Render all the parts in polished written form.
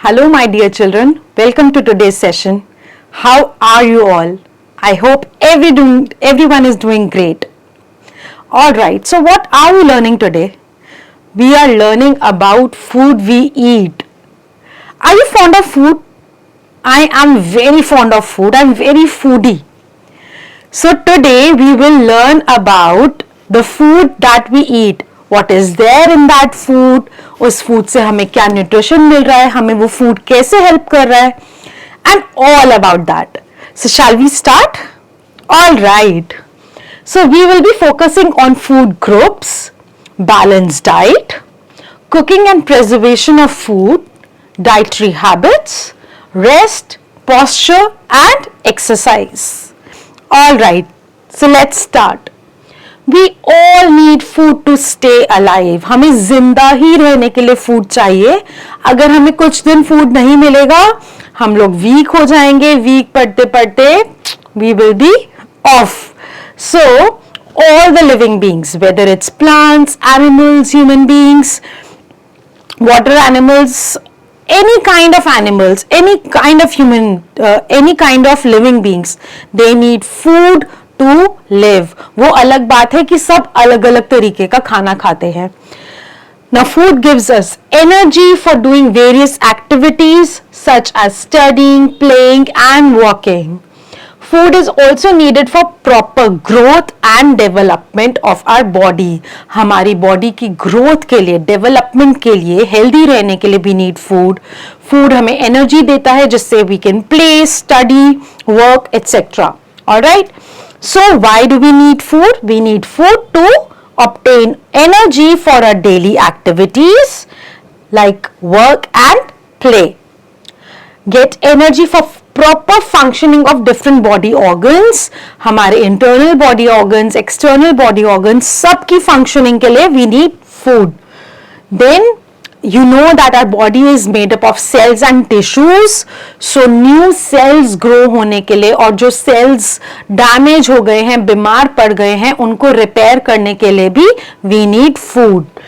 Hello, my dear children. Welcome to today's session. How are you all? I hope everyone is doing great. Alright, so what are we learning today? We are learning about food we eat. Are you fond of food? I am very fond of food. I am very foodie. So today we will learn about the food that we eat. What is there in that food? उस food से हमें क्या nutrition मिल रहा है, हमें वो food कैसे help कर रहा है, and all about that. So shall we start? All right. So we will be focusing on food groups, balanced diet, cooking and preservation of food, dietary habits, rest, posture and exercise. All right. So let's start. We all need food to stay alive. हमें जिंदा ही रहने के लिए food चाहिए. अगर हमें कुछ दिन फूड नहीं मिलेगा हम लोग वीक हो जाएंगे. वीक पढ़ते पढ़ते we will be off. So all the living beings, whether it's plants, animals, human beings, water animals, any kind of animals, any kind of human, any kind of living beings, they need food to live. वो अलग बात है कि सब अलग अलग तरीके का खाना खाते हैं. Now food gives us energy for doing various activities such as studying, playing and working. Food is also needed for proper growth and development of our body. हमारी बॉडी की ग्रोथ के लिए, डेवलपमेंट के लिए, हेल्दी रहने के लिए भी नीड फूड. फूड हमें एनर्जी देता है जिससे we can play, study, work etcetera. Alright. So why do we need food? We need food to obtain energy for our daily activities like work and play. Get energy for proper functioning of different body organs. हमारे internal body organs, external body organs सबकी functioning के लिए we need food. Then you know that our body is made up of cells and tissues. So new cells grow होने के लिए और जो cells damage हो गए हैं, बीमार पड़ गए हैं, उनको repair करने के लिए भी we need food.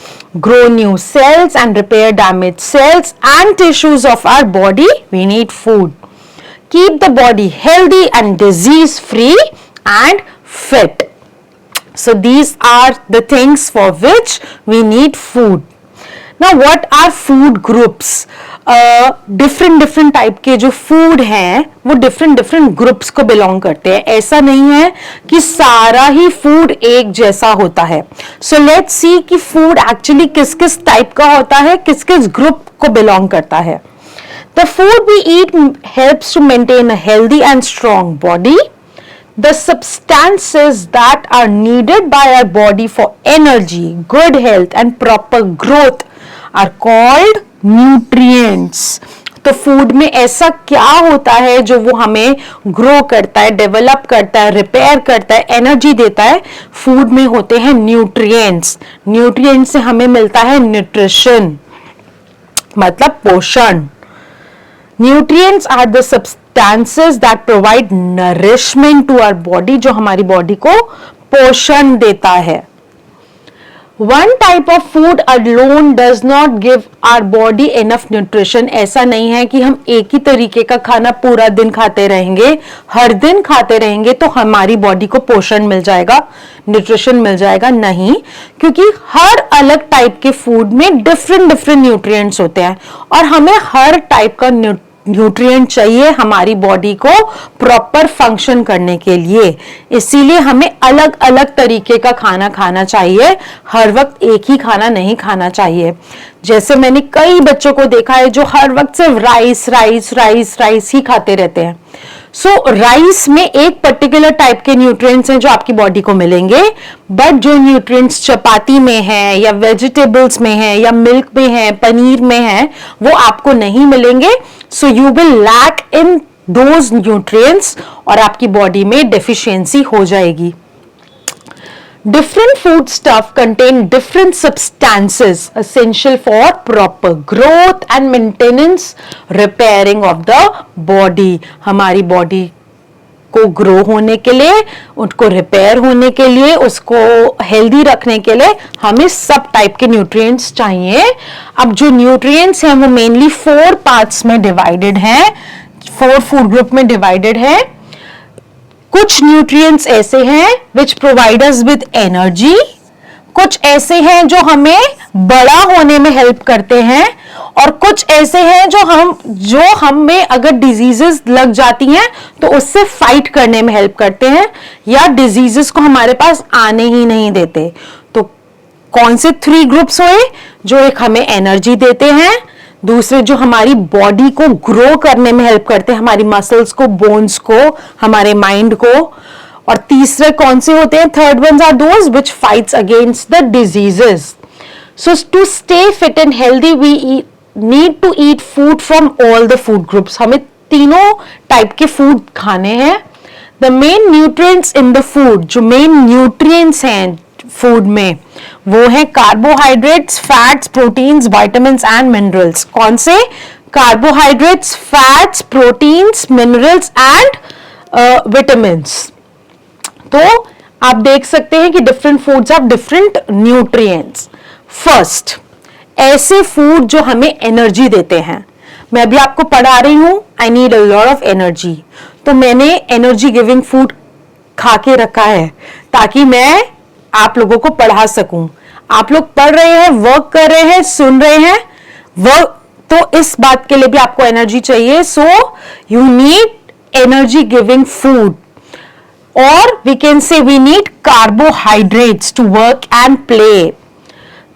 Grow new cells and repair damaged cells and tissues of our body, we need food. Keep the body healthy and disease free and fit. So these are the things for which we need food. Now what are food groups? different type के जो food हैं वो different groups को belong करते हैं. ऐसा नहीं है कि सारा ही फूड एक जैसा होता है. सो लेट्स सी कि फूड एक्चुअली किस किस टाइप का होता है, किस किस ग्रुप को बिलोंग करता है. The food we eat helps to maintain a healthy and strong body. The substances that are needed by our body for energy, good health and proper growth are called nutrients. तो food में ऐसा क्या होता है जो वो हमें grow करता है, डेवलप करता है, रिपेयर करता है, एनर्जी देता है? फूड में होते हैं न्यूट्रिएंट्स. न्यूट्रिएंट्स से हमें मिलता है न्यूट्रिशन, मतलब पोषण. Nutrients are the substances that provide nourishment to our body, जो हमारी बॉडी को पोषण देता है. One type of food alone does not give our body enough nutrition. ऐसा नहीं है कि हम एक ही तरीके का खाना पूरा दिन खाते रहेंगे, हर दिन खाते रहेंगे तो हमारी बॉडी को पोषण मिल जाएगा, न्यूट्रिशन मिल जाएगा. नहीं, क्योंकि हर अलग टाइप के फूड में डिफरेंट न्यूट्रिएंट्स होते हैं और हमें हर टाइप का न्यूट्रिएंट चाहिए हमारी बॉडी को प्रॉपर फंक्शन करने के लिए. इसीलिए हमें अलग अलग तरीके का खाना खाना चाहिए, हर वक्त एक ही खाना नहीं खाना चाहिए. जैसे मैंने कई बच्चों को देखा है जो हर वक्त सिर्फ राइस ही खाते रहते हैं. सो राइस में एक पर्टिकुलर टाइप के न्यूट्रिएंट्स हैं जो आपकी बॉडी को मिलेंगे, बट जो न्यूट्रिएंट्स चपाती में है या वेजिटेबल्स में है या मिल्क में है, पनीर में है, वो आपको नहीं मिलेंगे. So you will lack in those nutrients और आपकी बॉडी में डेफिशिएंसी हो जाएगी. Different food stuff contain different substances essential for proper growth and maintenance, repairing of the body. हमारी बॉडी को ग्रो होने के लिए, उसको रिपेयर होने के लिए, उसको हेल्दी रखने के लिए हमें सब टाइप के न्यूट्रिएंट्स चाहिए। अब जो न्यूट्रिएंट्स हैं वो मेनली 4 पार्ट्स में डिवाइडेड हैं, 4 फूड ग्रुप में डिवाइडेड है। कुछ न्यूट्रिएंट्स ऐसे हैं which provide us with energy, कुछ ऐसे हैं जो हमें बड़ा होने में हेल्प करते हैं, और कुछ ऐसे हैं जो हमें अगर डिजीजेस लग जाती हैं तो उससे फाइट करने में हेल्प करते हैं या डिजीजेस को हमारे पास आने ही नहीं देते। तो कौन से 3 ग्रुप्स हुए? जो एक हमें एनर्जी देते हैं, दूसरे जो हमारी बॉडी को ग्रो करने में हेल्प करते हैं, हमारी मसल्स को, बोन्स को, हमारे माइंड को, और तीसरे कौन से होते हैं? Third ones are those which fights against the diseases. So to stay fit and healthy we need to eat food from all the food groups. हमें तीनों टाइप के फूड खाने हैं। The main nutrients in the food, जो main nutrients हैं food में, वो है carbohydrates, fats, proteins, vitamins and minerals. कौन से? Carbohydrates, fats, proteins, minerals and vitamins. तो आप देख सकते हैं कि different foods have different nutrients. First, ऐसे फूड जो हमें एनर्जी देते हैं। मैं अभी आपको पढ़ा रही हूं, I need a lot of energy, तो मैंने एनर्जी गिविंग फूड खा के रखा है ताकि मैं आप लोगों को पढ़ा सकूं। आप लोग पढ़ रहे हैं, वर्क कर रहे हैं, सुन रहे हैं, वर्क, तो इस बात के लिए भी आपको एनर्जी चाहिए। So you need energy giving food, और we can say we need carbohydrates to work and play.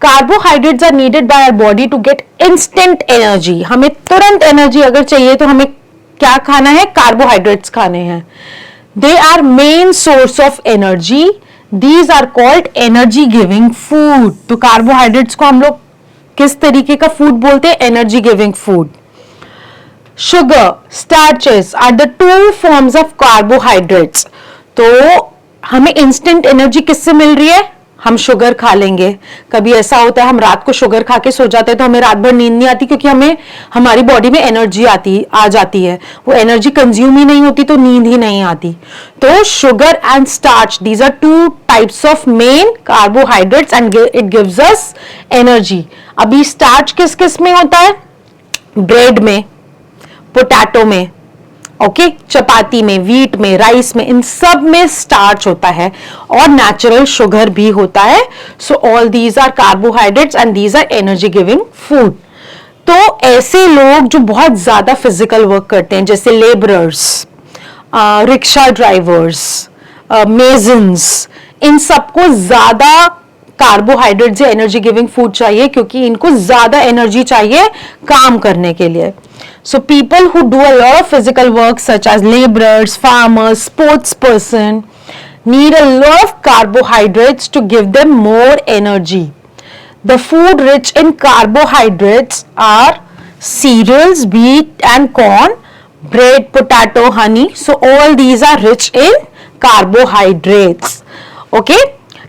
Carbohydrates are needed by our body to get instant energy. हमें तुरंत एनर्जी अगर चाहिए तो हमें क्या खाना है? कार्बोहाइड्रेट्स खाने हैं। They are main source of energy, these are called energy giving food. तो कार्बोहाइड्रेट्स को हम लोग किस तरीके का फूड बोलते हैं? Energy giving food. Sugar, starches are the 2 forms of carbohydrates. तो हमें इंस्टेंट एनर्जी किससे मिल रही है? हम शुगर खा लेंगे। कभी ऐसा होता है हम रात को शुगर खा के सो जाते हैं तो हमें रात भर नींद नहीं आती, क्योंकि हमें हमारी बॉडी में एनर्जी आ जाती है। वो एनर्जी कंज्यूम ही नहीं होती तो नींद ही नहीं आती। तो sugar and starch, these are 2 types of main carbohydrates and it gives us energy. अभी स्टार्च किस किस में होता है? ब्रेड में, पोटैटो में, ओके, चपाती में, व्हीट में, राइस में, इन सब में स्टार्च होता है, और नेचुरल शुगर भी होता है। So all these are carbohydrates and these are energy giving food. तो ऐसे लोग जो बहुत ज्यादा फिजिकल वर्क करते हैं, जैसे लेबरर्स, रिक्शा ड्राइवर्स, मेजन्स, इन सबको ज्यादा कार्बोहाइड्रेट्स या एनर्जी गिविंग फूड चाहिए, क्योंकि इनको ज्यादा एनर्जी चाहिए काम करने के लिए। So people who do a lot of physical work such as laborers, farmers, sports person need a lot of carbohydrates to give them more energy. The food rich in carbohydrates are cereals, wheat and corn, bread, potato, honey. So all these are rich in carbohydrates. Okay?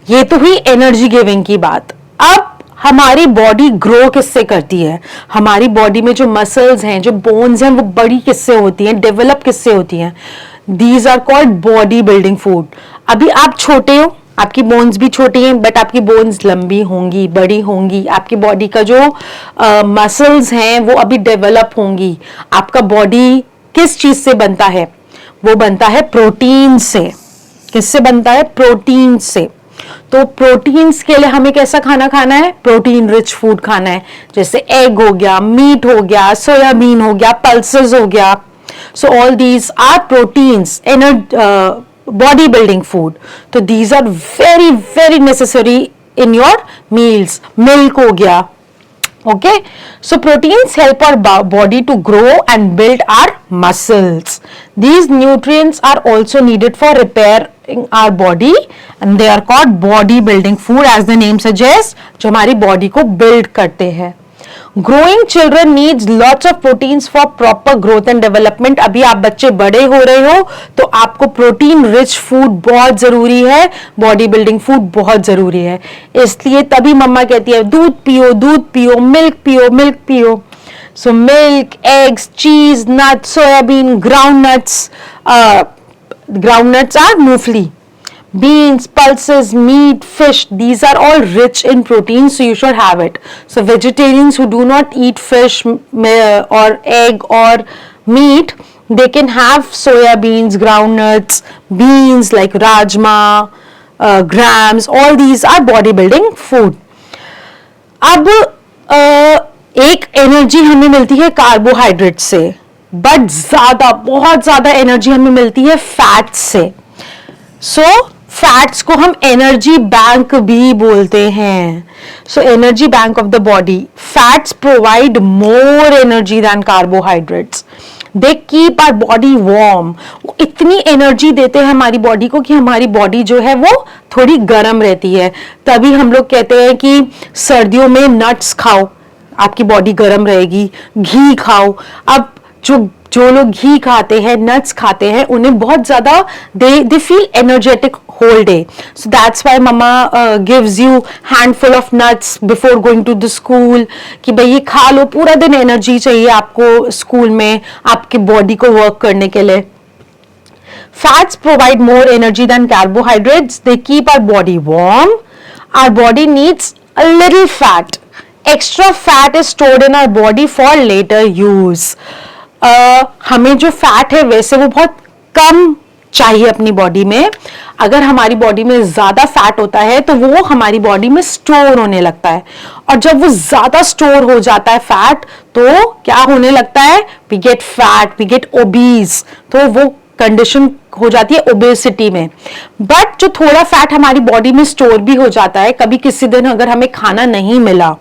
ये तो हुई energy giving की बात। अब हमारी body grow किससे करती है? हमारी बॉडी में जो मसल्स हैं, जो बोन्स हैं, वो बड़ी किससे होती हैं? डेवलप किससे होती हैं? These are called body building food. अभी आप छोटे हो, आपकी बोन्स भी छोटी हैं, बट आपकी बोन्स लंबी होंगी, बड़ी होंगी। आपकी बॉडी का जो मसल्स हैं वो अभी डेवलप होंगी। आपका बॉडी किस चीज से बनता है? वो बनता है प्रोटीन से। किससे बनता है? प्रोटीन से। तो प्रोटीन्स के लिए हमें कैसा खाना खाना है? प्रोटीन रिच फूड खाना है, जैसे एग हो गया, मीट हो गया, सोयाबीन हो गया, पल्सेस हो गया। So all these are proteins, body building food. तो these are very very necessary in your meals. Milk हो गया, okay, so proteins help our body to grow and build our muscles. These nutrients are also needed for repairing our body and they are called body building food, as the name suggests, जो हमारी body को build करते हैं। Growing children needs lots of proteins for proper growth and development. अभी आप बच्चे बड़े हो रहे हो तो आपको प्रोटीन रिच फूड बहुत जरूरी है, बॉडी बिल्डिंग फूड बहुत जरूरी है। इसलिए तभी मम्मा कहती है दूध पियो, दूध पियो, मिल्क पियो, मिल्क पियो। सो मिल्क, एग्स, चीज, nuts, soybean, ground nuts, groundnuts are मूंगफली. Beans, pulses, meat, fish, these are all rich in protein, so you should have it. So vegetarians who do not eat fish or egg or meat, they can have soya beans, groundnuts, beans like rajma, grams, all these are bodybuilding food. अब एक energy हमें मिलती है carbohydrate से, but बहुत ज्यादा energy हमें मिलती है फैट से. सो फैट्स को हम एनर्जी बैंक भी बोलते हैं. So energy bank of the body. Fats provide more energy than carbohydrates. They keep our body warm. वो इतनी एनर्जी देते हैं हमारी बॉडी को कि हमारी बॉडी जो है वो थोड़ी गर्म रहती है. तभी हम लोग कहते हैं कि सर्दियों में नट्स खाओ, आपकी बॉडी गर्म रहेगी. घी खाओ. अब जो लोग घी खाते हैं, नट्स खाते हैं, उन्हें बहुत ज्यादा they feel energetic whole day. So that's why mamma gives you handful of nuts before going to the school, कि भाई ये खा लो, पूरा दिन एनर्जी चाहिए आपको स्कूल में आपके बॉडी को वर्क करने के लिए. Fats provide more energy than carbohydrates. They keep our body warm. Our body needs a little fat. Extra fat is stored in our body for later use. हमें जो फैट है वैसे वो बहुत कम चाहिए अपनी बॉडी में. अगर हमारी बॉडी में ज्यादा फैट होता है तो वो हमारी बॉडी में स्टोर होने लगता है, और जब वो ज्यादा स्टोर हो जाता है फैट, तो क्या होने लगता है, we get fat, we get obese. तो वो कंडीशन हो जाती है ओबेसिटी में. बट जो थोड़ा फैट हमारी बॉडी में स्टोर भी हो जाता है, कभी किसी दिन अगर हमें खाना नहीं मिला,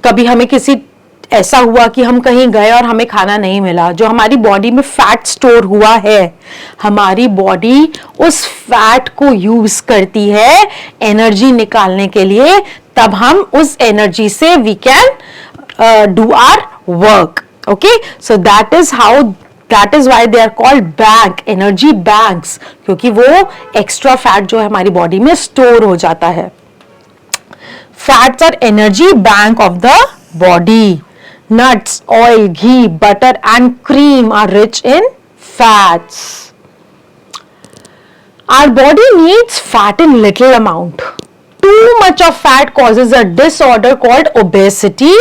कभी हमें किसी ऐसा हुआ कि हम कहीं गए और हमें खाना नहीं मिला, जो हमारी बॉडी में फैट स्टोर हुआ है, हमारी बॉडी उस फैट को यूज करती है एनर्जी निकालने के लिए. तब हम उस एनर्जी से we can do our work. Okay, so that is why they are called bank, energy banks, क्योंकि वो एक्स्ट्रा फैट जो है हमारी बॉडी में स्टोर हो जाता है. Fats are energy bank of the body. Nuts, oil, ghee, butter and cream are rich in fats. Our body needs fat in little amount. Too much of fat causes a disorder called obesity,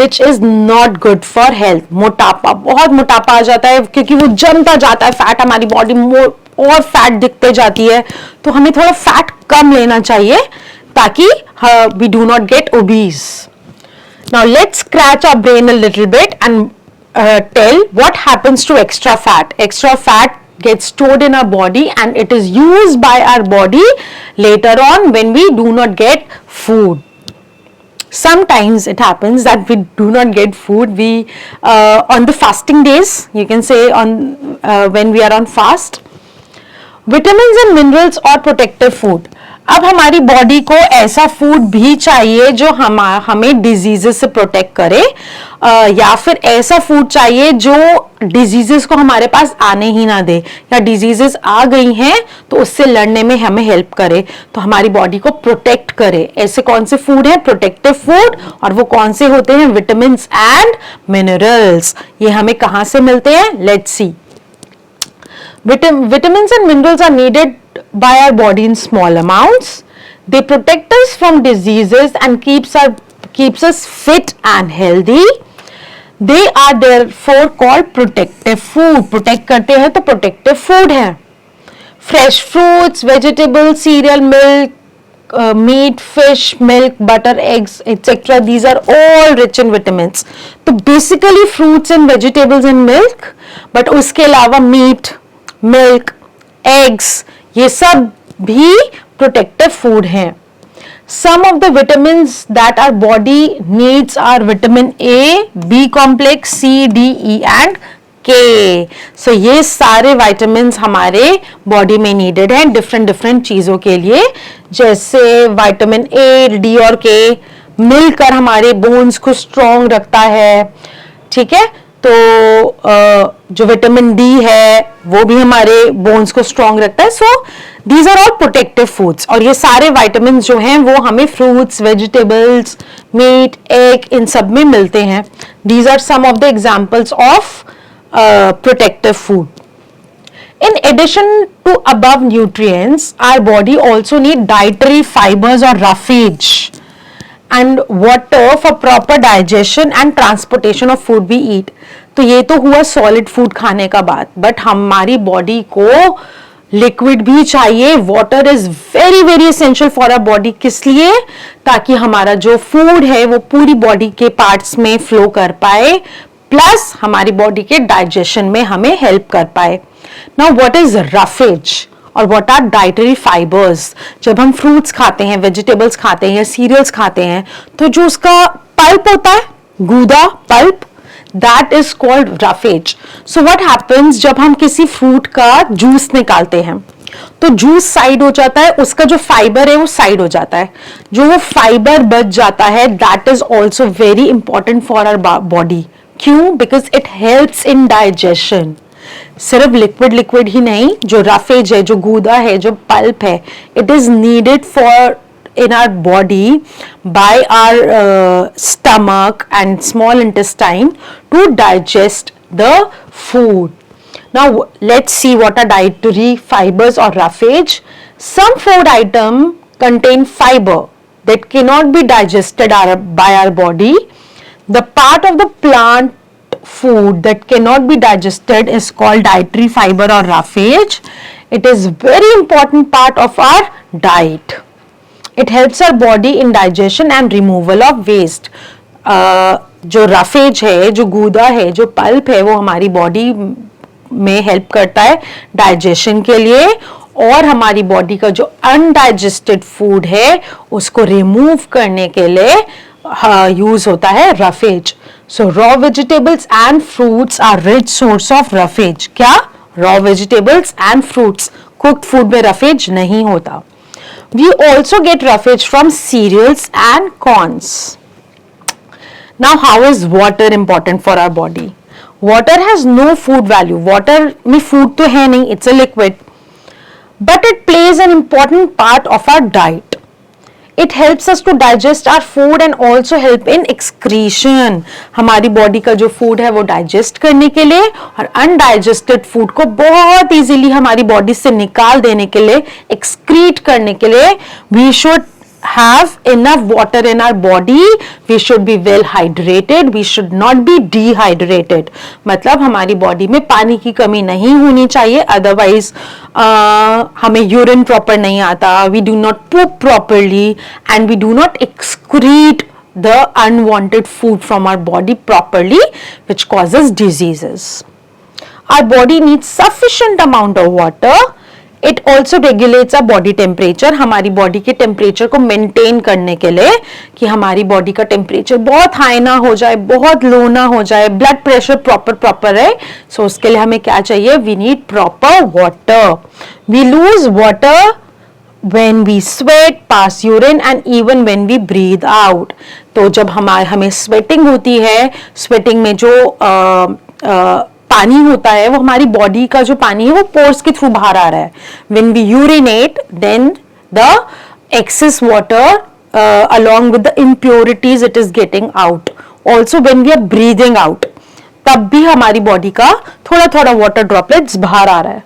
which is not good for health. मोटापा, बहुत मोटापा आ जाता है क्योंकि वो जमता जाता है फैट, हमारी बॉडी और फैट दिखते जाती है. तो हमें थोड़ा फैट कम लेना चाहिए ताकि we do not get obese. Now let's scratch our brain a little bit and tell what happens to extra fat. Extra fat gets stored in our body and it is used by our body later on when we do not get food. Sometimes it happens that we do not get food. We on the fasting days, you can say on when we are on fast, vitamins and minerals or protective food. अब हमारी body को ऐसा food भी चाहिए जो हमें diseases से protect करे, या फिर ऐसा फूड चाहिए जो डिजीजेस को हमारे पास आने ही ना दे, या डिजीजेस आ गई हैं तो उससे लड़ने में हमें हेल्प करे, तो हमारी बॉडी को प्रोटेक्ट करे. ऐसे कौन से फूड है, प्रोटेक्टिव फूड, और वो कौन से होते हैं, विटामिन एंड मिनरल्स. ये हमें कहां से मिलते हैं, let's see. Vitamins and minerals are needed by our body in small amounts. They protect us from diseases and keeps us fit and healthy. They are therefore called protective food. Protect करते हैं तो protective food है. Fresh fruits, vegetables, cereal, milk, meat, fish, milk, butter, eggs, etc. These are all rich in vitamins. तो basically fruits and vegetables and milk, but उसके अलावा meat, milk, eggs, ये सब भी प्रोटेक्टिव फूड हैं. Some of the vitamins that our body needs are vitamin A, B complex, C, D, E and K. So ये सारे vitamins हमारे body में नीडेड हैं डिफरेंट चीजों के लिए. जैसे विटामिन ए, डी और के मिलकर हमारे बोन्स को स्ट्रॉन्ग रखता है. ठीक है, तो जो विटामिन डी है वो भी हमारे बोन्स को स्ट्रॉन्ग रखता है. So these are all protective foods, और ये सारे विटामिन जो हैं वो हमें फ्रूट्स, वेजिटेबल्स, मीट, एग, इन सब में मिलते हैं. These are some of the examples of protective food. In addition to above nutrients, our body also need dietary fibers or roughage and water for proper digestion and transportation of food we eat. तो ये तो हुआ solid food खाने का बात, but हमारी body को liquid भी चाहिए. Water is very very essential for our body. किस लिए? ताकि हमारा जो फूड है वो पूरी बॉडी के पार्ट्स में फ्लो कर पाए, प्लस हमारी बॉडी के डाइजेशन में हमें हेल्प कर पाए. नाउ व्हाट इज रफेज और व्हाट आर डाइटरी फाइबर्स? जब हम फ्रूट्स खाते हैं, वेजिटेबल्स खाते हैं या सीरियल्स खाते हैं, तो जो उसका पल्प होता है, गूदा pulp, that is called roughage. So what happens जब हम किसी फ्रूट का जूस निकालते हैं तो जूस साइड हो जाता है, उसका जो फाइबर है वो साइड हो जाता है. जो वो फाइबर बच जाता है, that is also very important for our body. क्यों? Because it helps in digestion. सिर्फ लिक्विड ही नहीं, जो रफेज है, जो गूदा है, जो पल्प है, it is needed for in our body by our stomach and small intestine to digest the food. Now let's see what are dietary fibers or roughage. Some food item contain fiber that cannot be digested by our body. The part of the plant food that cannot be digested is called dietary fiber or roughage. It is very important part of our diet. It helps our body in digestion and removal of waste. जो roughage है, जो गूदा है, जो pulp है, वो हमारी body में हेल्प करता है डाइजेशन के लिए, और हमारी बॉडी का जो अनडाइजेस्टेड फूड है उसको रिमूव करने के लिए यूज होता है roughage. So raw vegetables and fruits are rich source of roughage. क्या? Raw vegetables and fruits. Cooked food में रफेज नहीं होता. We also get roughage from cereals and corns. Now, how is water important for our body? Water has no food value. Water में food तो है नहीं, it's a liquid, but it plays an important part of our diet. It helps us to digest our food and also help in excretion. हमारी body का जो food है वो digest करने के लिए और अनडाइजेस्टेड फूड को बहुत इजीली हमारी बॉडी से निकाल देने के लिए, एक्सक्रीट करने के लिए, we should have enough water in our body. We should be well hydrated. We should not be dehydrated. मतलब हमारी बॉडी में पानी की कमी नहीं होनी चाहिए, अदरवाइज हमें यूरिन प्रॉपर नहीं आता, we do not poop properly and we do not excrete the unwanted food from our body properly, which causes diseases. Our body needs sufficient amount of water. It also regulates our body temperature. हमारी body के temperature को maintain करने के लिए, कि हमारी body का temperature बहुत हाई ना हो जाए, बहुत लो ना हो जाए, ब्लड प्रेशर प्रॉपर है. सो उसके लिए हमें क्या चाहिए? We need proper water. We lose water when we sweat, pass urine and even when we breathe out. तो जब हमें स्वेटिंग होती है, स्वेटिंग में जो पानी होता है, वो हमारी बॉडी का जो पानी है वो पोर्स के थ्रू बाहर आ रहा है. When we urinate, then the excess water along with the impurities it is getting out. Also when we are breathing out, तब भी हमारी बॉडी का थोड़ा थोड़ा वाटर ड्रॉपलेट्स बाहर आ रहा है.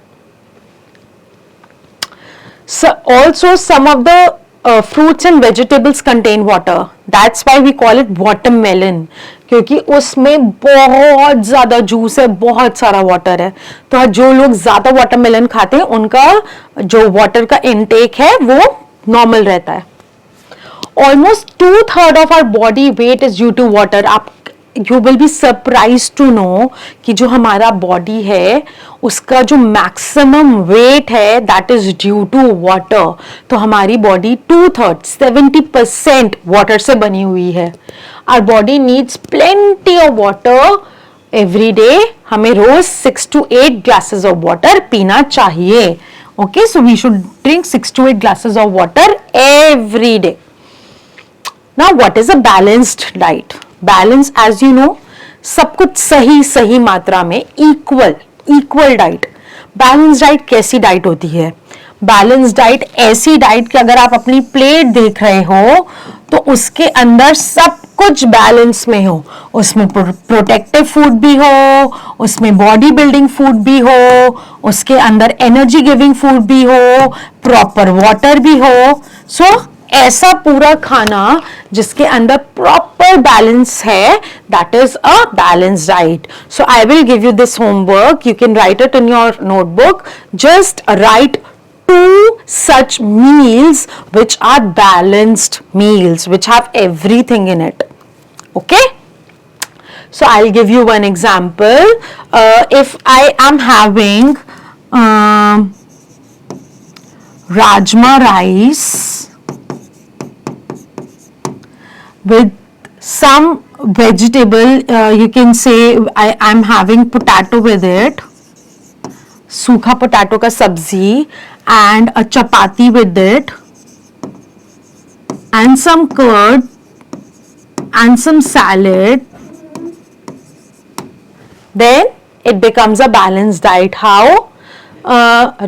So also some of the fruits and vegetables contain water. That's why we call it watermelon. क्योंकि उसमें बहुत ज्यादा जूस है, बहुत सारा वाटर है. तो जो लोग ज्यादा वाटरमेलन खाते हैं उनका जो वाटर का इनटेक है वो नॉर्मल रहता है. Almost 2/3 of our body weight is due to water. You will be surprised to know कि जो हमारा बॉडी है उसका जो मैक्सिमम वेट है that is due to water. तो हमारी बॉडी 2/3 70% वाटर से बनी हुई है. Our body needs plenty of water every day. हमें रोज 6 to 8 glasses of water पीना चाहिए. Okay, so we should drink 6 to 8 glasses of water every day. Now, what is a balanced diet? Balance, as you know, सब कुछ सही मात्रा में equal diet. Balance diet कैसी diet होती है? बैलेंस डाइट ऐसी डाइट कि अगर आप अपनी प्लेट देख रहे हो तो उसके अंदर सब कुछ बैलेंस में हो, उसमें प्रोटेक्टिव फूड भी हो, उसमें बॉडी बिल्डिंग फूड भी हो, उसके अंदर एनर्जी गिविंग फूड भी हो, प्रॉपर वाटर भी हो. सो ऐसा पूरा खाना जिसके अंदर प्रॉपर बैलेंस है, that is a balance diet. So I will give you this homework. You can write it in your notebook. Just right two such meals which are balanced meals, which have everything in it. Okay? So I'll give you one example. If I am having rajma rice with some vegetable, you can say I'm having potato with it, सूखा potato का सब्जी, and a chapati with it, and some curd and some salad, then it becomes a balanced diet. How?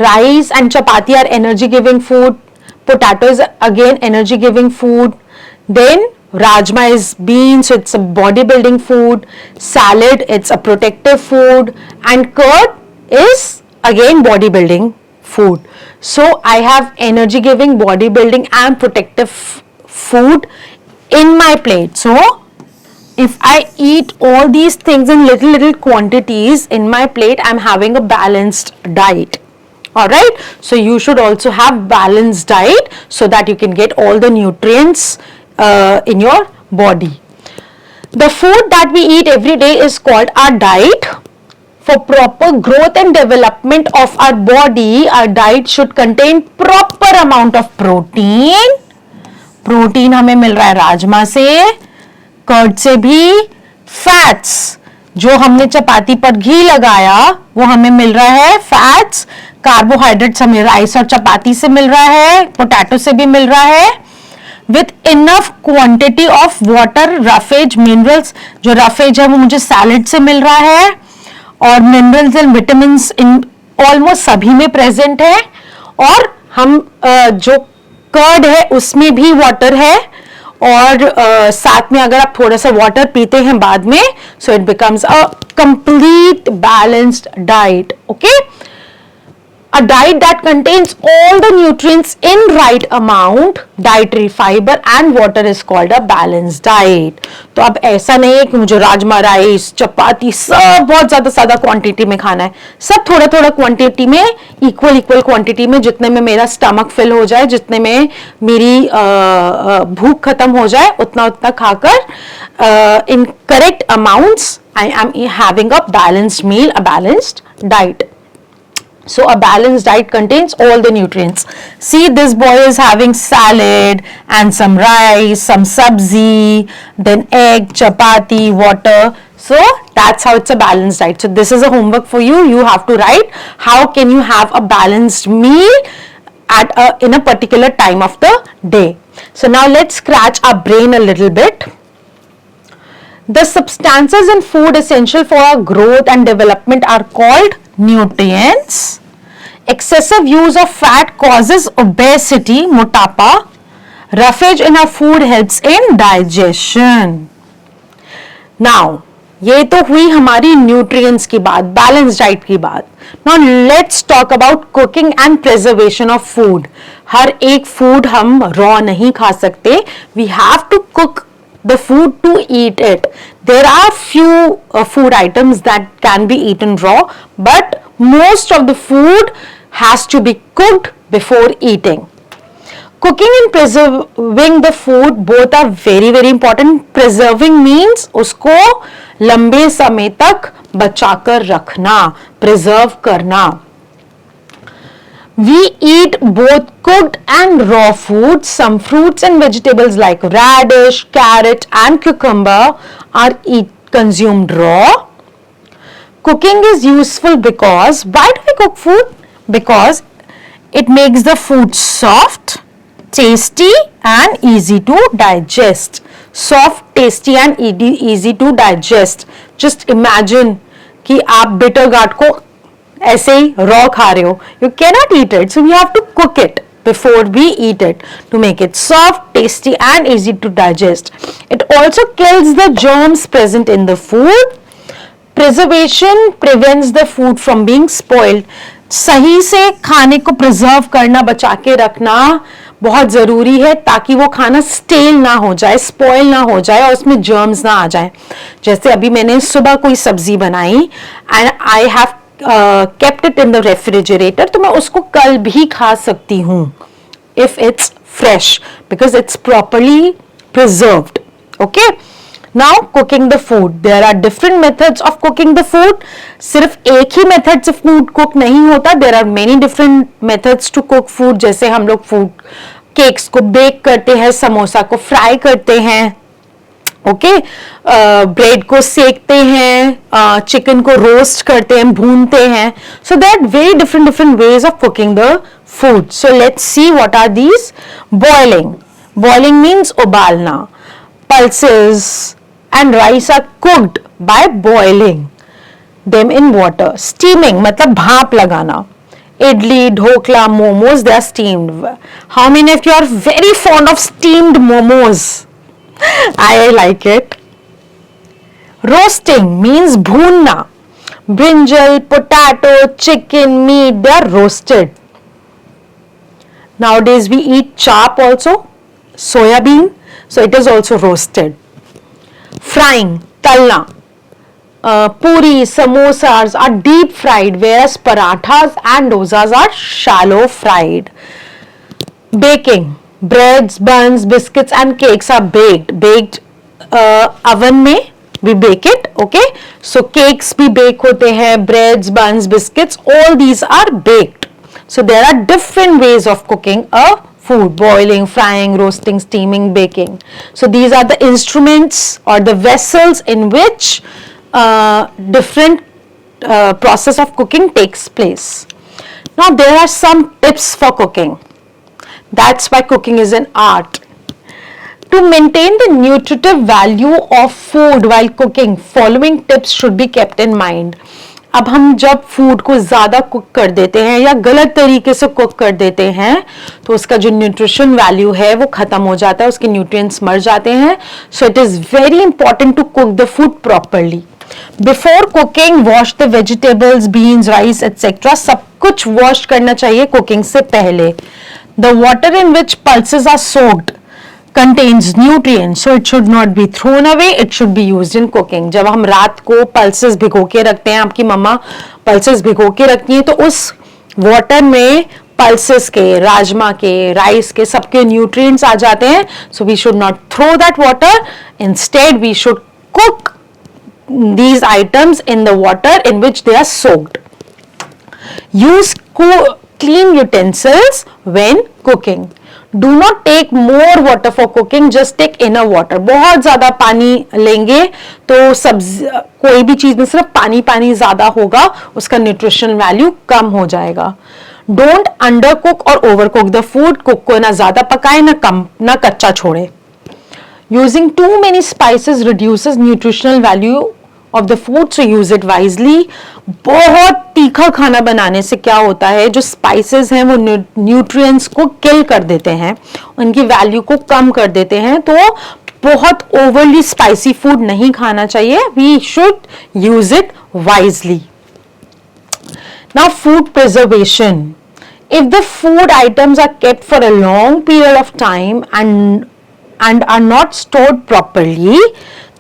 Rice and chapati are energy giving food, potato is again energy giving food, then rajma is beans, so it's a body building food, salad, it's a protective food, and curd is again body building food. So I have energy giving, body building and protective food in my plate. So if I eat all these things in little quantities in my plate, I'm having a balanced diet. Alright, so you should also have balanced diet so that you can get all the nutrients in your body. The food that we eat every day is called our diet. For proper growth and development of our body, our diet should contain proper amount of protein. Protein हमें मिल रहा है राजमा से, curd से भी, fats जो हमने चपाती पर घी लगाया वो हमें मिल रहा है फैट्स, कार्बोहाइड्रेट्स हमें राइस और चपाती से मिल रहा है, पोटैटो से भी मिल रहा है, with enough quantity of water, roughage, minerals, जो रफेज है वो मुझे सैलेड से मिल रहा है, और minerals and vitamin in almost सभी में प्रेजेंट है, और हम जो कर्ड है उसमें भी वाटर है, और साथ में अगर आप थोड़ा सा वाटर पीते हैं बाद में, so it becomes a complete balanced diet. Okay, a diet that contains all the nutrients in right amount, dietary fiber and water is called a balanced diet. तो अब ऐसा नहीं है कि मुझे राजमा राइस चपाती सब बहुत ज्यादा क्वांटिटी में खाना है, सब थोड़ा थोड़ा क्वांटिटी में, इक्वल क्वांटिटी में, जितने में मेरा स्टमक फिल हो जाए, जितने में मेरी भूख खत्म हो जाए, उतना खाकर in correct amounts I am having a balanced meal, a balanced diet. So a balanced diet contains all the nutrients. See, this boy is having salad and some rice, some sabzi, then egg, chapati, water. So that's how it's a balanced diet. So this is a homework for you. You have to write how can you have a balanced meal in a particular time of the day. So now let's scratch our brain a little bit. The substances in food essential for our growth and development are called nutrients. Excessive use of fat causes obesity, motapa. Roughage in our food helps in digestion. Now, ये तो हुई हमारी nutrients की बात, balanced diet की बात. Now let's talk about cooking and preservation of food. हर एक food हम raw नहीं खा सकते. We have to cook the food to eat it. There are few food items that can be eaten raw, but most of the food has to be cooked before eating. Cooking and preserving the food both are very important. Preserving means उसको लंबे समय तक बचाकर रखना, preserve करना. We eat both cooked and raw foods. Some fruits and vegetables like radish, carrot and cucumber are consumed raw. Cooking is useful because, why do we cook food? Because it makes the food soft, tasty and easy to digest. Soft, tasty and easy to digest. Just imagine कि आप bitter gourd को ऐसे ही raw खा रहे हो. You cannot eat it, so we have to cook it. before we eat it to make it soft, tasty and easy to digest. It also kills the germs present in the food. Preservation prevents the food from being spoiled. सही से खाने को preserve करना, बचा के रखना बहुत जरूरी है ताकि वो खाना स्टेल ना हो जाए, स्पॉइल ना हो जाए और उसमें जर्म्स ना आ जाए. जैसे अभी मैंने सुबह कोई सब्जी बनाई and I have kept it in the refrigerator, तो मैं उसको कल भी खा सकती हूँ if it's fresh because it's properly preserved. Okay, now cooking the food. There are different methods of cooking the food. सिर्फ एक ही मेथड से फूड कुक नहीं होता. There are many different methods to cook food. जैसे हम लोग food cakes को bake करते हैं, समोसा को फ्राई करते हैं, ओके, ब्रेड को सेकते हैं, चिकन को रोस्ट करते हैं, भूनते हैं. So there are very different ways of cooking the food. So let's see what are these. Boiling means उबालना. Pulses and rice are cooked by boiling them in water. Steaming मतलब भाप लगाना. Idli, dhokla, momos, they are steamed. How many of you are very fond of steamed momos? I like it. Roasting means bhunna. Brinjal, potato, chicken, meat, they are roasted. Nowadays we eat chap also, soya bean, so it is also roasted. Frying, talna. Puri, samosas are deep fried, whereas parathas and dosas are shallow fried. Baking, breads, buns, biscuits and cakes are baked oven में we bake it. Okay, so cakes भी bake होते हैं, breads, buns, biscuits, all these are baked. So there are different ways of cooking a food: boiling, frying, roasting, steaming, baking. So these are the instruments or the vessels in which different process of cooking takes place. Now there are some tips for cooking. That's why cooking is an art. To maintain the nutritive value of food while cooking, following tips should be kept in mind. अब हम जब food को ज़्यादा cook कर देते हैं या गलत तरीके से कुक कर देते हैं तो उसका जो न्यूट्रिशन वैल्यू है वो खत्म हो जाता है, उसके न्यूट्रिएंट्स मर जाते हैं. So it is very important to cook the food properly. Before cooking wash the vegetables, beans, rice etcetera. सब कुछ वॉश करना चाहिए कुकिंग से पहले. The water in which pulses are soaked contains nutrients, so it should not be thrown away. It should be used in cooking. जब हम रात को पल्सेस भिगो के रखते हैं, आपकी मम्मा पल्सेस भिगो के रखती हैं, तो उस वाटर में पल्सेस के, राजमा के, राइस के सबके न्यूट्रिएंट्स आ जाते हैं. So we should not throw that water. Instead, we should cook these items in the water in which they are soaked. Use clean utensils when cooking. Do not take more water for cooking, just take enough water. बहुत ज़्यादा पानी लेंगे तो कोई भी चीज़ में सिर्फ पानी ज़्यादा होगा, उसका न्यूट्रिशन वैल्यू कम हो जाएगा. Don't undercook or overcook the food. Cook को ना ज़्यादा पकाए ना कच्चा छोड़े. Using too many spices reduces nutritional value of the food, so use it wisely. बहुत तीखा खाना बनाने से क्या होता है, जो स्पाइसेस हैं वो न्यूट्रिएंट्स को किल कर देते हैं, उनकी वैल्यू को कम कर देते हैं. तो बहुत ओवरली स्पाइसी फूड नहीं खाना चाहिए. We should use it wisely. Now food preservation. If the food items are kept for a long period of time and are not stored properly,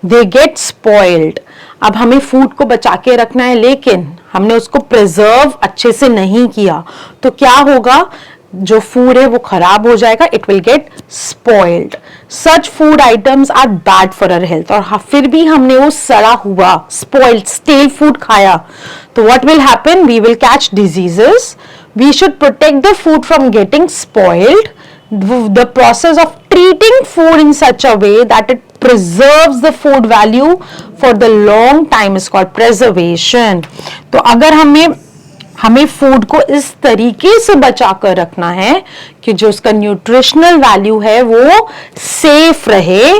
they get spoiled. अब हमें food को बचा के रखना है लेकिन हमने उसको प्रिजर्व अच्छे से नहीं किया तो क्या होगा, जो फूड है वो खराब हो जाएगा. It will get spoiled. Such food items are bad for our health. और फिर भी हमने वो सड़ा हुआ स्पॉइल्ड स्टेल फूड खाया तो what will happen, we will catch diseases. We should protect the food from getting spoiled. The process of treating food in such a way that it preserves the food value for the long time is called preservation. तो अगर हमें food को इस तरीके से बचा कर रखना है कि जो उसका न्यूट्रिशनल वैल्यू है वो सेफ रहे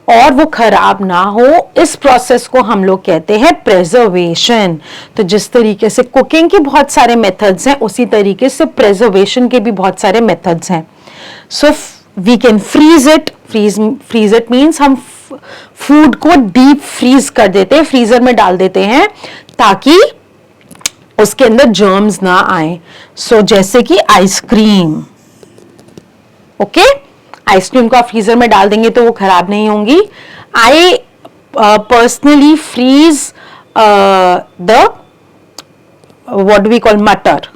और वो खराब ना हो, इस प्रोसेस को हम लोग कहते हैं प्रिजर्वेशन। तो जिस तरीके से कुकिंग के बहुत सारे मेथड्स हैं, उसी तरीके से प्रिजर्वेशन के भी बहुत सारे मेथड्स हैं। So we can freeze it. Freeze it means हम फूड को डीप फ्रीज कर देते हैं, फ्रीजर में डाल देते हैं ताकि उसके अंदर जर्म्स ना आए। सो जैसे कि आइसक्रीम, ओके, आइसक्रीम को आप फ्रीजर में डाल देंगे तो वो खराब नहीं होंगी। I personally freeze the what do we call मटर,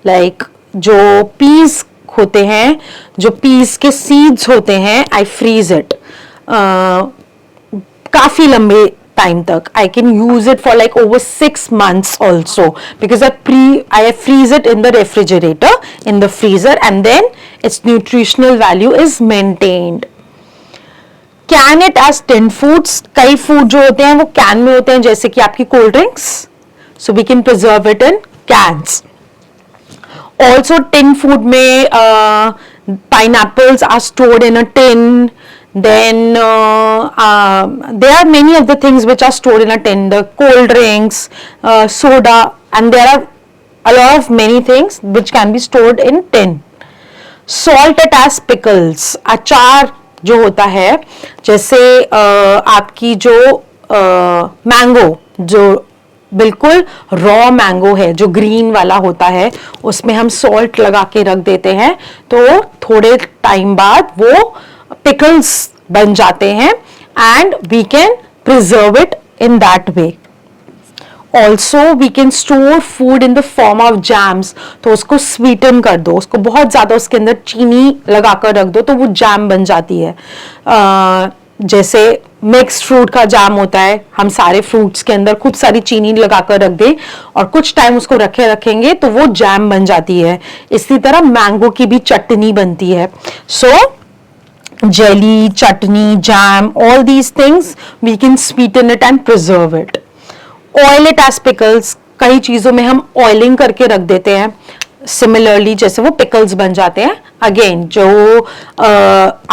लाइक जो पीस होते हैं, जो पीस के सीड्स होते हैं, आई फ्रीज इट काफी लंबे टाइम तक। I can use it for like over 6 months also because I freeze it in the refrigerator, in the freezer, and then its nutritional value is maintained. Can it as tin foods? कई food जो होते हैं वो can में होते हैं, जैसे कि आपकी cold drinks, so we can preserve it in cans. Also tin food में pineapples are stored in a tin. Then there are many of the things which are stored in a tin, the cold drinks, soda, and there are a lot of many things which can be stored in tin. Salt it as pickles. अचार जो होता है, जैसे आपकी जो mango, जो बिल्कुल raw mango है, जो ग्रीन वाला होता है, उसमें हम सॉल्ट लगा के रख देते हैं तो थोड़े टाइम बाद वो पिकल्स बन जाते हैं and we can preserve it in that way. Also we can store food in the form of jams. तो उसको स्वीटन कर दो, उसको बहुत ज्यादा उसके अंदर चीनी लगाकर रख दो तो वो जैम बन जाती है। जैसे मिक्स्ड फ्रूट का जैम होता है, हम सारे फ्रूट्स के अंदर खूब सारी चीनी लगाकर रख दें और कुछ टाइम उसको रखेंगे तो वो जैम बन जाती है। इसी तरह मैंगो की भी चटनी बनती है। सो jelly, chutney, jam, all these things we can sweeten it and preserve it. Oil it as pickles. कई चीजों में हम ऑयलिंग करके रख देते हैं, सिमिलरली जैसे वो पिकल्स बन जाते हैं। अगेन जो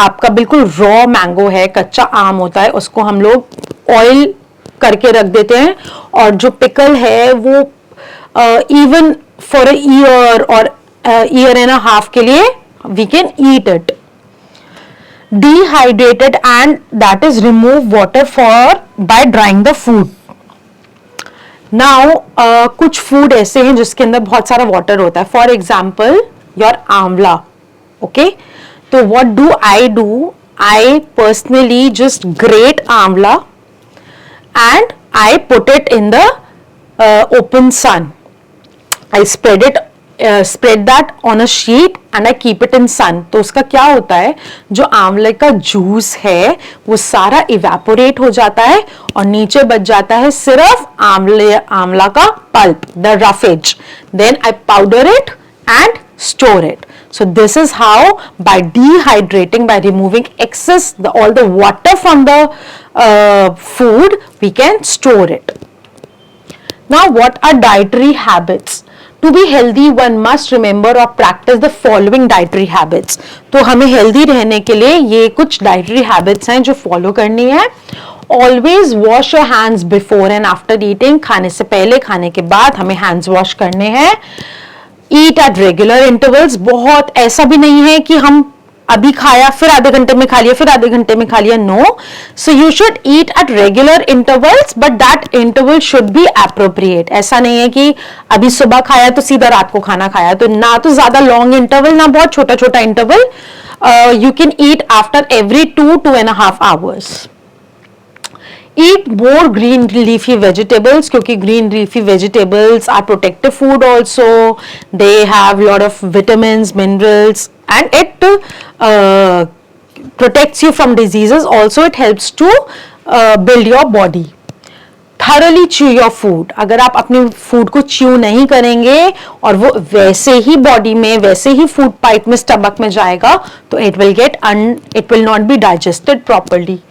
आपका बिल्कुल रॉ मैंगो है, कच्चा आम होता है, उसको हम लोग ऑयल करके रख देते हैं और जो पिकल है वो इवन फॉर अ ईयर और ईयर एंड अ हाफ के लिए we can eat it. Dehydrated and that is remove water by drying the food. Now कुछ फूड ऐसे हैं जिसके अंदर बहुत सारा वाटर होता है, फॉर एग्जाम्पल योर आंवला, ओके। तो what do? I personally just grate आंवला and I put it in the open sun. I spread that on a sheet and I keep it in sun. तो उसका क्या होता है, जो आंवले का जूस है वो सारा इवेपोरेट हो जाता है और नीचे बच जाता है सिर्फ आंवला का pulp, the roughage. Then I powder it and store it. So this is how, by dehydrating, by removing excess, all the water from the food, we can store it. Now what are dietary habits? To be healthy, one must remember or practice the following dietary habits. तो हमें healthy रहने के लिए ये कुछ dietary habits हैं जो follow करनी है। Always wash your hands before and after eating. खाने से पहले, खाने के बाद हमें hands wash करने हैं। Eat at regular intervals. बहुत ऐसा भी नहीं है कि हम अभी खाया फिर आधे घंटे में खा लिया, फिर आधे घंटे में खा लिया, no. So you should eat at regular intervals, but that interval should be appropriate. ऐसा नहीं है कि अभी सुबह खाया तो सीधा रात को खाना खाया, तो ना तो ज्यादा लॉन्ग इंटरवल ना बहुत छोटा छोटा interval. You can eat after every 2.5 hours. Eat more green leafy vegetables, क्योंकि green leafy vegetables are protective food also. They have lot of vitamins, minerals, and it protects you from diseases. Also, it helps to build your body. Thoroughly chew your food. अगर आप अपने food को chew नहीं करेंगे और वो वैसे ही body में, वैसे ही फूड पाइप में, स्टमक में जाएगा, तो it will not be digested properly.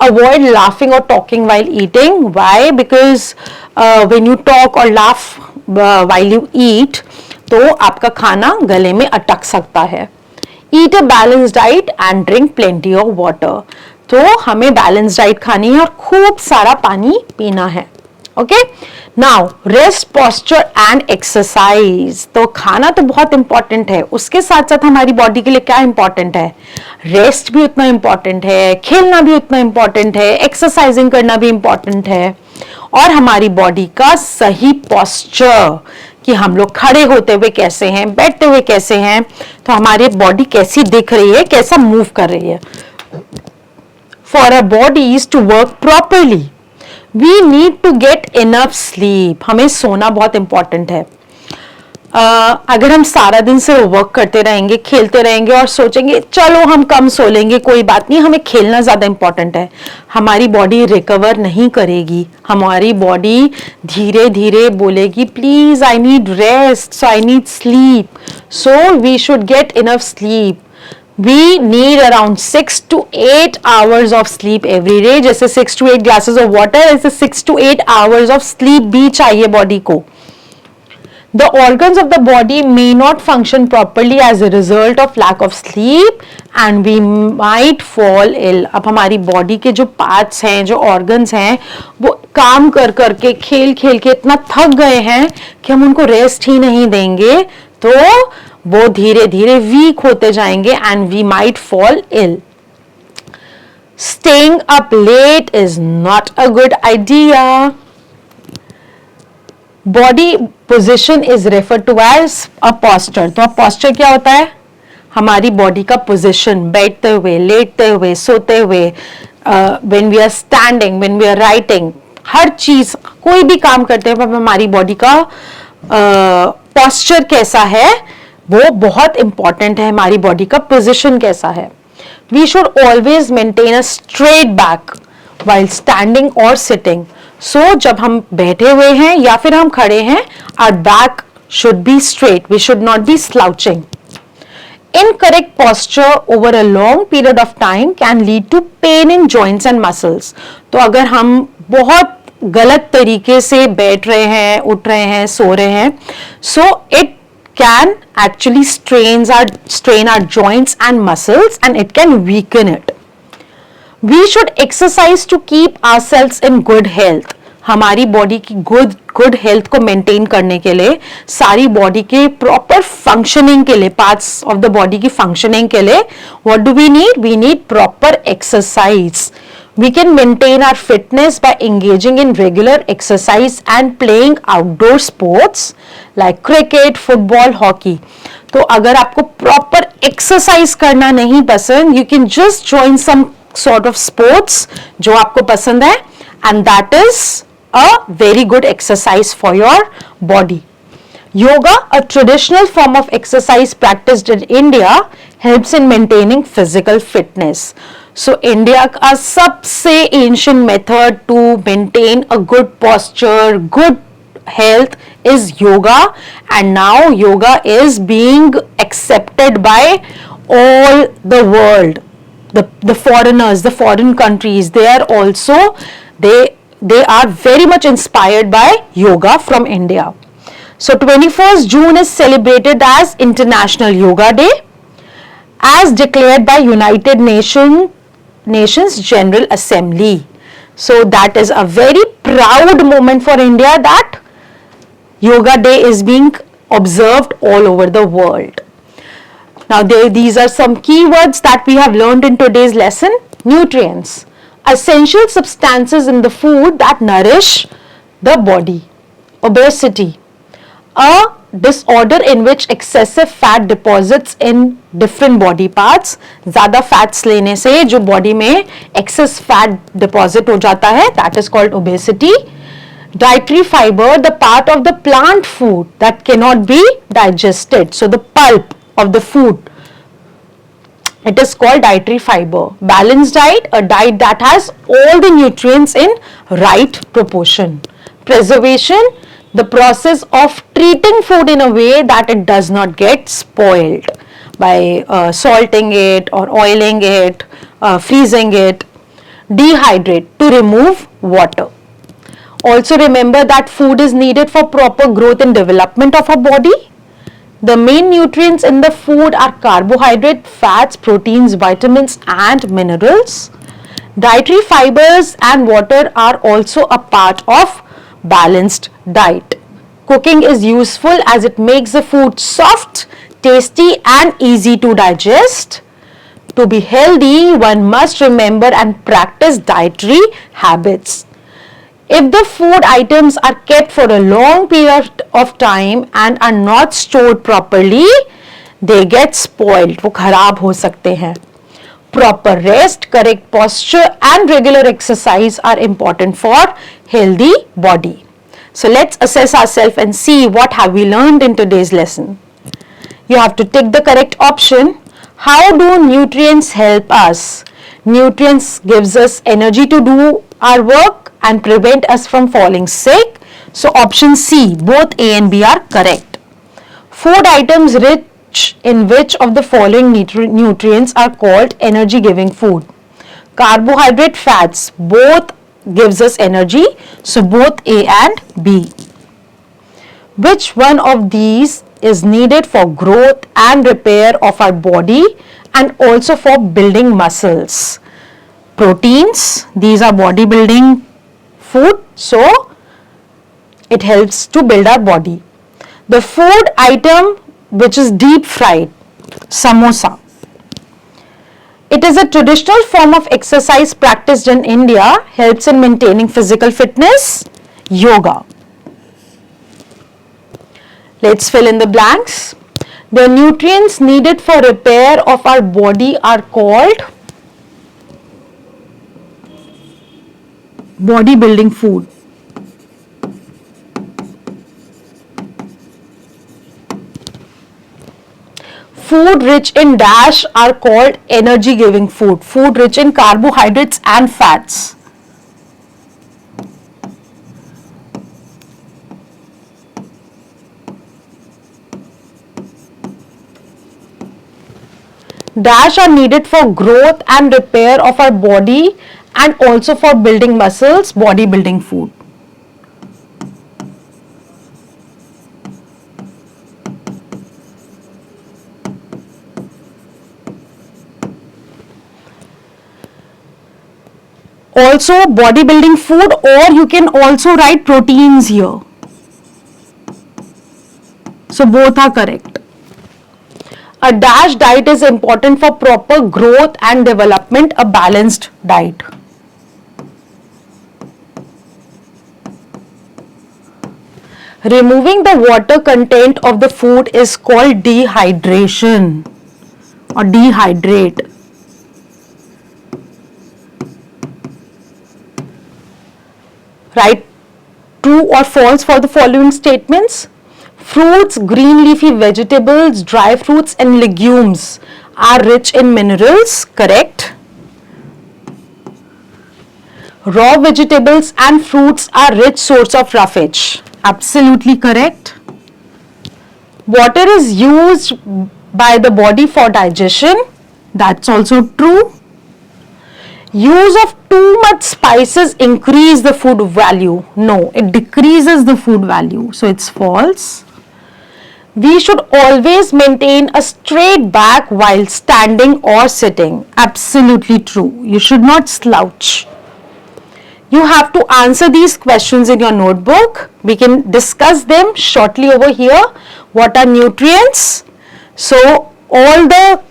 Avoid laughing or talking while eating. Why? Because when you talk or laugh while you eat, तो आपका खाना गले में अटक सकता है. Eat a balanced diet and drink plenty of water. तो हमें बैलेंस डाइट खानी है और खूब सारा पानी पीना है. Okay, now rest, posture and exercise. तो खाना तो बहुत इंपॉर्टेंट है, उसके साथ साथ हमारी बॉडी के लिए क्या इंपॉर्टेंट है? रेस्ट भी उतना इंपॉर्टेंट है, खेलना भी उतना इंपॉर्टेंट है, एक्सरसाइजिंग करना भी इंपॉर्टेंट है, और हमारी बॉडी का सही पोस्चर कि हम लोग खड़े होते हुए कैसे हैं, बैठते हुए कैसे हैं, तो हमारी बॉडी कैसी दिख रही है, कैसा मूव कर रही है. For a bodies to work properly we need to get enough sleep. हमें सोना बहुत इंपॉर्टेंट है. अगर हम सारा दिन से वर्क करते रहेंगे, खेलते रहेंगे और सोचेंगे चलो हम कम सो लेंगे, कोई बात नहीं, हमें खेलना ज्यादा इंपॉर्टेंट है, हमारी बॉडी रिकवर नहीं करेगी. हमारी बॉडी धीरे धीरे बोलेगी please I need rest, so I need sleep, so we should get enough sleep. We need around 6 to 8 hours of sleep every day. जैसे 6 to 8 glasses of water, ऐसे 6 to 8 hours of sleep भी चाहिए body को. The organs of the body may not function properly as a result of lack of sleep and we might fall ill. अब हमारी body के जो parts हैं, जो ऑर्गन्स हैं, वो काम कर करके, खेल खेल के इतना थक गए हैं कि हम उनको रेस्ट ही नहीं देंगे तो वो धीरे धीरे वीक होते जाएंगे and we might fall ill. Staying up late is not a good idea. Body position is refer to as a posture. तो पोस्चर क्या होता है? हमारी बॉडी का पोजिशन, बैठते हुए, लेटते हुए, सोते हुए, when we are standing, when we are writing, हर चीज, कोई भी काम करते हुए हमारी बॉडी का पोस्चर कैसा है वो बहुत इंपॉर्टेंट है. हमारी बॉडी का पोजीशन कैसा है. We should always maintain a straight back while standing और सिटिंग. सो जब हम बैठे हुए हैं या फिर हम खड़े हैं, our back should be straight, we should not be slouching. Incorrect posture over a long period of time can lead to pain in joints and muscles. तो अगर हम बहुत गलत तरीके से बैठ रहे हैं, उठ रहे हैं, सो रहे हैं, so it can actually strain our joints and muscles and it can weaken it. We should exercise to keep ourselves in good health. हमारी बॉडी की गुड हेल्थ को मेंटेन करने के लिए, सारी बॉडी के प्रॉपर फंक्शनिंग के लिए, पार्ट्स ऑफ द बॉडी की फंक्शनिंग के लिए what do we need? We need proper exercise. We can maintain our fitness by engaging in regular exercise and playing outdoor sports like cricket, football, hockey. तो अगर आपको proper exercise करना नहीं पसंद, you can just join some sort of sports जो आपको पसंद है, and that is a very good exercise for your body. Yoga, a traditional form of exercise practiced in India, helps in maintaining physical fitness. So India का सबसे ancient method to maintain a good posture, good health is yoga, and now yoga is being accepted by all the world. The foreigners, the foreign countries, they are also they are very much inspired by yoga from India. So 21st June is celebrated as International Yoga Day, as declared by United Nations General Assembly. So that is a very proud moment for India that Yoga Day is being observed all over the world. Now these are some keywords that we have learned in today's lesson. Nutrients, essential substances in the food that nourish the body. Obesity, a disorder in which excessive fat deposits in different body parts. ज़्यादा fats लेने से जो body में excess fat deposit हो जाता है, that is called obesity. Dietary fiber, the part of the plant food that cannot be digested. So the pulp of the food, it is called dietary fiber. Balanced diet, a diet that has all the nutrients in right proportion. Preservation, the process of treating food in a way that it does not get spoiled by salting it or oiling it, freezing it. Dehydrate, to remove water. Also remember that food is needed for proper growth and development of our body. The main nutrients in the food are carbohydrate, fats, proteins, vitamins and minerals. Dietary fibers and water are also a part of balanced diet. Cooking is useful as it makes the food soft, tasty and easy to digest. To be healthy, one must remember and practice dietary habits. If the food items are kept for a long period of time and are not stored properly, they get spoiled. वो खराब हो सकते हैं. Proper rest, correct posture and regular exercise are important for healthy body. So let's assess ourselves and see what have we learned in today's lesson. You have to tick the correct option. How do nutrients help us? Nutrients gives us energy to do our work and prevent us from falling sick. So option C, both A and B are correct. Food items rich in which of the following nutrients are called energy giving food? Carbohydrate, fats, both gives us energy. So both A and B. Which one of these is needed for growth and repair of our body and also for building muscles? Proteins, these are body building food, so it helps to build our body. The food item which is deep fried, samosa. It is a traditional form of exercise practiced in India, helps in maintaining physical fitness, yoga. Let's fill in the blanks. The nutrients needed for repair of our body are called body building food. Food rich in dash are called energy giving food. Food rich in carbohydrates and fats. Dash are needed for growth and repair of our body and also for building muscles, body building food. Also bodybuilding food, or you can also write proteins here. So both are correct. A dash diet is important for proper growth and development, a balanced diet. Removing the water content of the food is called dehydration or dehydrate. Write true or false for the following statements. Fruits, green leafy vegetables, dry fruits and legumes are rich in minerals. Correct. Raw vegetables and fruits are rich source of roughage. Absolutely correct. Water is used by the body for digestion. That's also true. Use of too much spices increase the food value. No, it decreases the food value. So it's false. We should always maintain a straight back while standing or sitting. Absolutely true. You should not slouch. You have to answer these questions in your notebook. We can discuss them shortly over here. What are nutrients? So all the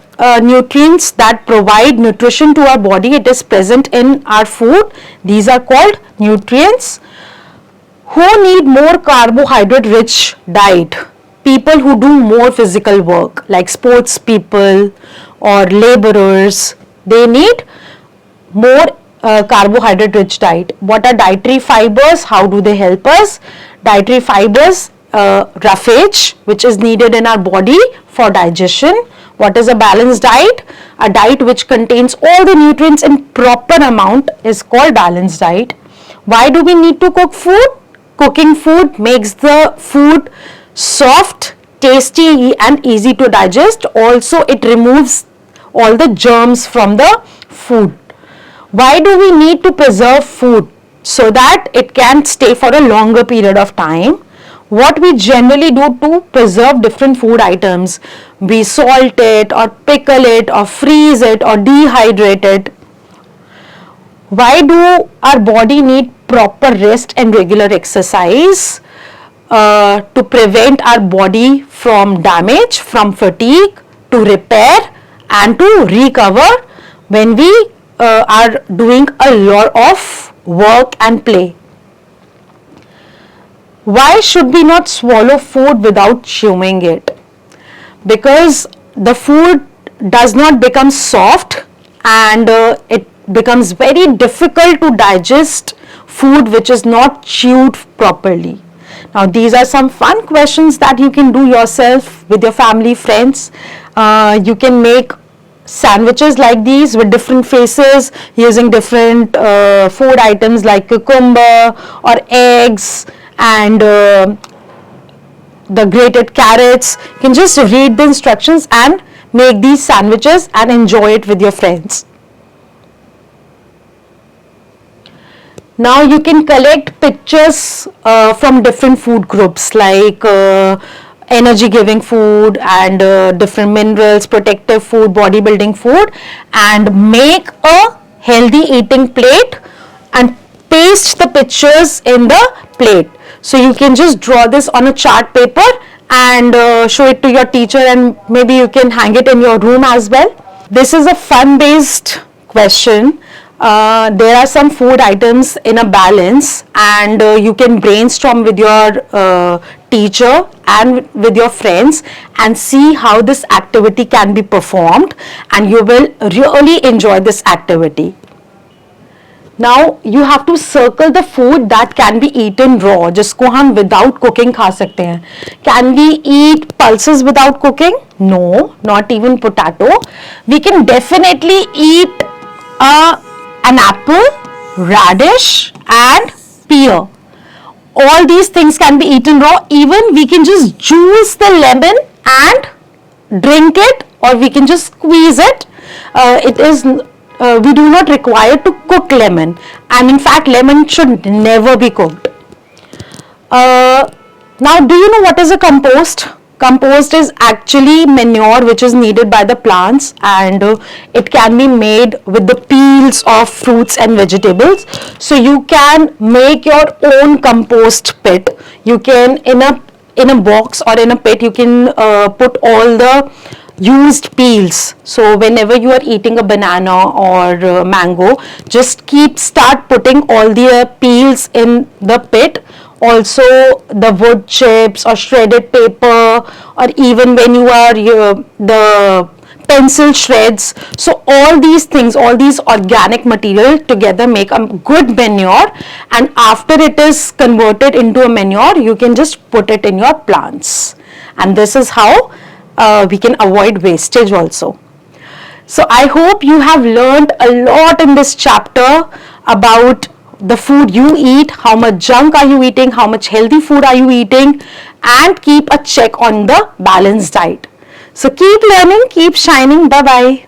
nutrients that provide nutrition to our body, it is present in our food. These are called nutrients. Who need more carbohydrate rich diet? People who do more physical work, like sports people or laborers, they need more carbohydrate rich diet. What are dietary fibers? How do they help us? Dietary fibers, roughage, which is needed in our body for digestion. What is a balanced diet? A diet which contains all the nutrients in proper amount is called balanced diet. Why do we need to cook food? Cooking food makes the food soft, tasty and easy to digest. Also, it removes all the germs from the food. Why do we need to preserve food? So that it can stay for a longer period of time. What we generally do to preserve different food items, we salt it or pickle it or freeze it or dehydrate it. Why do our body need proper rest and regular exercise? To prevent our body from damage, from fatigue, to repair and to recover when we are doing a lot of work and play. Why should we not swallow food without chewing it? Because the food does not become soft and it becomes very difficult to digest food which is not chewed properly. Now these are some fun questions that you can do yourself with your family, friends. You can make sandwiches like these with different faces using different food items like cucumber or eggs and the grated carrots. You can just read the instructions and make these sandwiches and enjoy it with your friends. Now you can collect pictures from different food groups like energy giving food and different minerals, protective food, bodybuilding food, and make a healthy eating plate and paste the pictures in the plate. So you can just draw this on a chart paper and show it to your teacher, and maybe you can hang it in your room as well. This is a fun based question. There are some food items in a balance, and you can brainstorm with your teacher and with your friends and see how this activity can be performed, and you will really enjoy this activity. Now you have to circle the food that can be eaten raw, जिसको हम without cooking खा सकते हैं. Can we eat pulses without cooking? No, not even potato. We can definitely eat an apple, radish and pear. All these things can be eaten raw. Even we can just juice the lemon and drink it, or we can just squeeze it. We do not require to cook lemon, and in fact lemon should never be cooked. Now do you know what is a compost? Compost is actually manure which is needed by the plants, and it can be made with the peels of fruits and vegetables. So you can make your own compost pit. You can in a box or in a pit you can put all the used peels. So whenever you are eating a banana or mango, just start putting all the peels in the pit. Also the wood chips or shredded paper, or even when you are the pencil shreds. So all these things, all these organic material together make a good manure, and after it is converted into a manure, you can just put it in your plants, and this is how we can avoid wastage also. So I hope you have learned a lot in this chapter about the food you eat, how much junk are you eating, how much healthy food are you eating, and keep a check on the balanced diet. So keep learning, keep shining. Bye bye.